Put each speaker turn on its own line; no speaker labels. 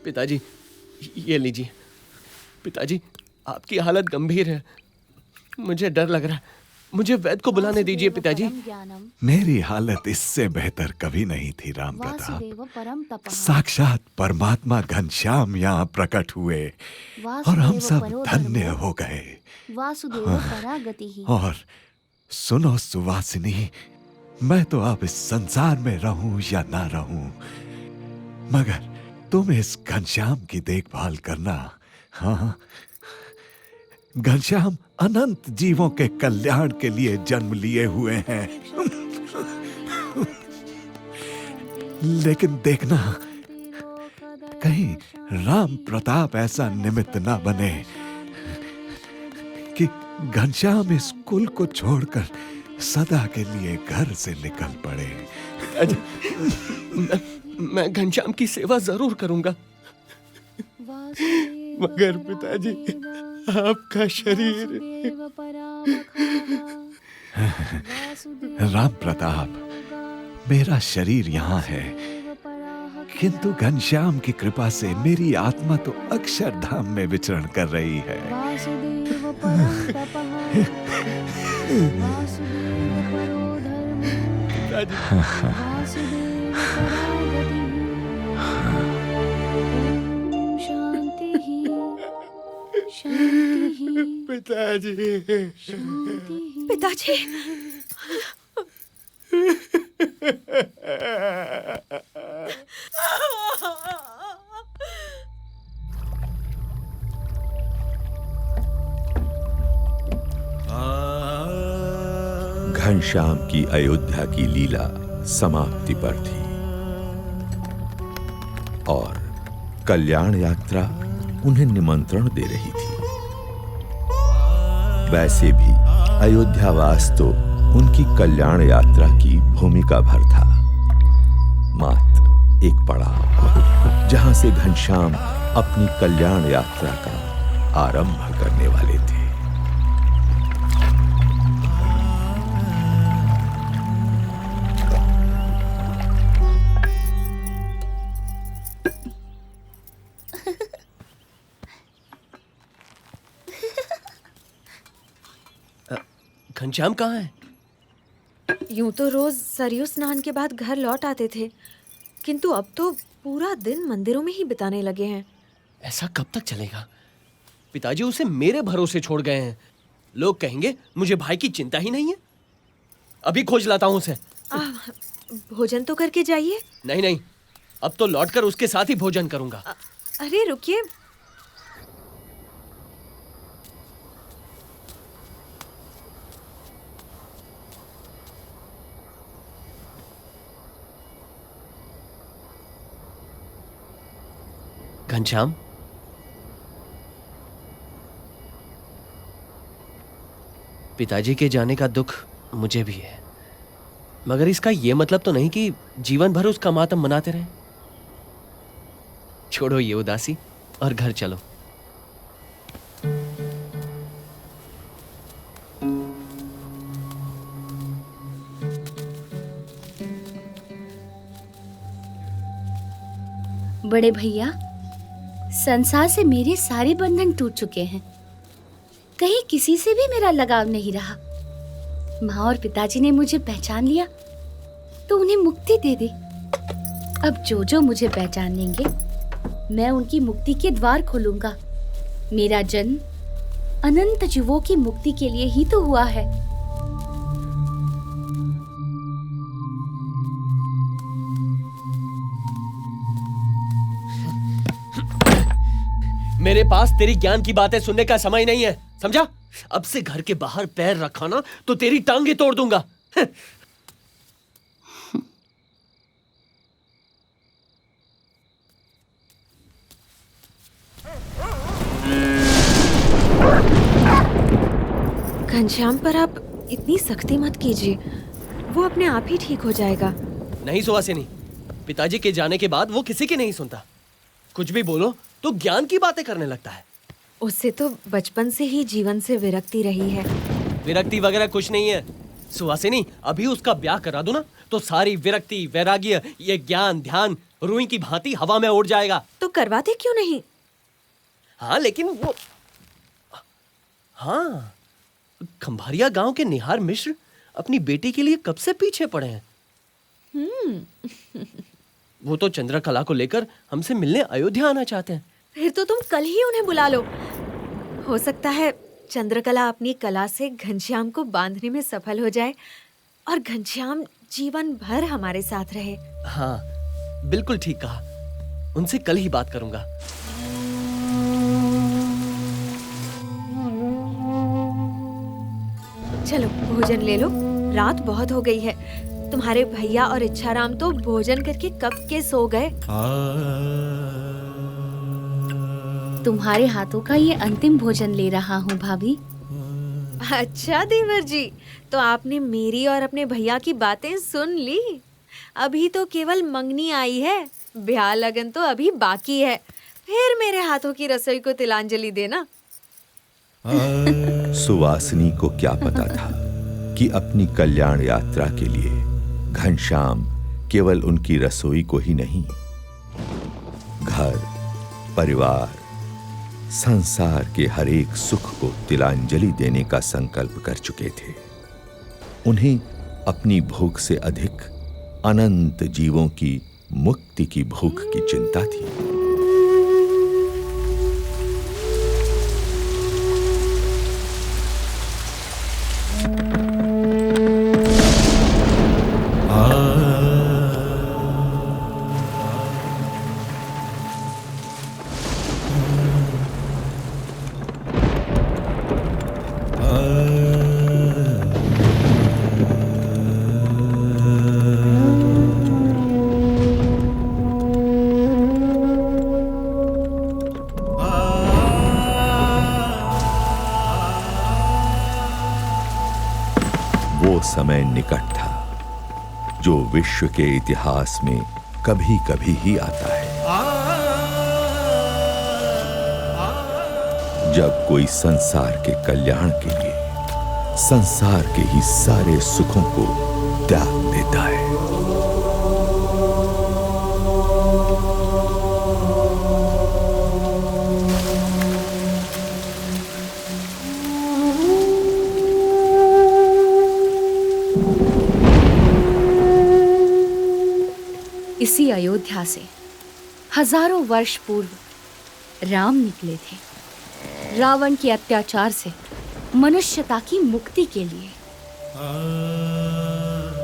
पिताजी, ये लीजिए। पिताजी, आपकी हालत गंभीर है, मुझे डर लग रहा है। मुझे वैद्य को बुलाने दीजिए पिताजी।
मेरी हालत इससे बेहतर कभी नहीं थी राम प्रताप। साक्षात परमात्मा घनश्याम यहाँ प्रकट हुए और हम सब धन्य हो गए। और सुनो सुवासिनी, मैं तो अब इस संसार में रहूं या ना रहूं, मगर तुम इस घनश्याम की देखभाल करना। हाँ, घनश्याम अनंत जीवों के कल्याण के लिए जन्म लिए हुए हैं। लेकिन देखना, कहीं राम प्रताप ऐसा निमित्त ना बने कि घनश्याम इस कुल को छोड़कर सदा के लिए घर से निकल पड़े।
मैं घनश्याम की सेवा जरूर करूंगा, मगर पिताजी, आपका शरीर।
राम प्रताप, मेरा शरीर यहाँ है, किंतु घनश्याम की कृपा से मेरी आत्मा तो अक्षरधाम में विचरण कर रही है।
पिताजी,
पिताजी,
घनश्याम की अयोध्या की लीला समाप्ति पर थी और कल्याण यात्रा उन्हें निमंत्रण दे रही थी। वैसे भी अयोध्यावास तो उनकी कल्याण यात्रा की भूमिका भर था, मात्र एक पड़ाव जहां से घनश्याम अपनी कल्याण यात्रा का आरंभ करने वाले थे।
घनश्याम कहाँ है?
यूं तो रोज सरयू स्नान के बाद घर लौट आते थे, किंतु अब तो पूरा दिन मंदिरों में ही बिताने लगे हैं।
ऐसा कब तक चलेगा? पिताजी उसे मेरे भरोसे छोड़ गए हैं। लोग कहेंगे मुझे भाई की चिंता ही नहीं है। अभी खोज लाता हूँ उसे।
भोजन तो करके जाइए।
नहीं नहीं, अब तो लौटकर उसके साथ ही भोजन करूंगा।
अरे रुकिए,
घनश्याम, पिताजी के जाने का दुख मुझे भी है, मगर इसका यह मतलब तो नहीं कि जीवन भर उसका मातम मनाते रहें। छोड़ो ये उदासी और घर चलो।
बड़े भैया, संसार से मेरे सारे बंधन टूट चुके हैं। कहीं किसी से भी मेरा लगाव नहीं रहा। माँ और पिताजी ने मुझे पहचान लिया तो उन्हें मुक्ति दे दी। अब जो जो मुझे पहचानेंगे, मैं उनकी मुक्ति के द्वार खोलूंगा। मेरा जन्म अनंत जीवों की मुक्ति के लिए ही तो हुआ है।
मेरे पास तेरी ज्ञान की बातें सुनने का समय नहीं है, समझा? अब से घर के बाहर पैर रखा ना तो तेरी टांगे तोड़ दूंगा।
घनश्याम पर आप इतनी सख्ती मत कीजिए, वो अपने आप ही ठीक हो जाएगा।
नहीं सुवासिनी, पिताजी के जाने के बाद वो किसी की नहीं सुनता। कुछ भी बोलो तो ज्ञान की बातें करने लगता है।
उससे तो बचपन से ही जीवन से विरक्ति रही है।
विरक्ति वगैरह कुछ नहीं है सुवासिनी। अभी उसका ब्याह करा दो ना तो सारी विरक्ति, वैराग्य, ये ज्ञान ध्यान रुई की भांति हवा में उड़ जाएगा।
तो करवाते क्यों नहीं?
हाँ लेकिन वो, हाँ, खंभारिया गांव के निहार मिश्र अपनी बेटी के लिए कब से पीछे पड़े हैं। वो तो चंद्रकला को लेकर हमसे मिलने अयोध्या आना चाहते हैं।
फिर तो तुम कल ही उन्हें बुला लो। हो सकता है चंद्रकला अपनी कला से घनश्याम को बांधने में सफल हो जाए और घनश्याम जीवन भर हमारे साथ रहे।
हाँ, बिल्कुल ठीक कहा। उनसे कल ही बात करूंगा।
चलो भोजन ले लो, रात बहुत हो गई है। तुम्हारे भैया और इच्छाराम तो भोजन करके कब के सो गए।
तुम्हारे हाथों का ये अंतिम भोजन ले रहा हूँ भाभी।
अच्छा देवर जी, तो आपने मेरी और अपने भैया की बातें सुन ली। अभी तो केवल मंगनी आई है, ब्याह लगन तो अभी बाकी है। फिर मेरे हाथों की रसोई को तिलांजलि देना।
सुवासिनी को क्या पता था कि अपनी कल्याण यात्रा के लिए घनश्याम केवल उनकी रसोई को ही नहीं, घर, परिवार, संसार के हर एक सुख को तिलांजलि देने का संकल्प कर चुके थे। उन्हें अपनी भूख से अधिक अनंत जीवों की मुक्ति की भूख की चिंता थी। वो समय निकट था जो विश्व के इतिहास में कभी कभी ही आता है, जब कोई संसार के कल्याण के लिए संसार के ही सारे सुखों को त्याग देता है।
इसी अयोध्या से हजारों वर्ष पूर्व राम निकले थे रावण के अत्याचार से मनुष्यता की मुक्ति के लिए।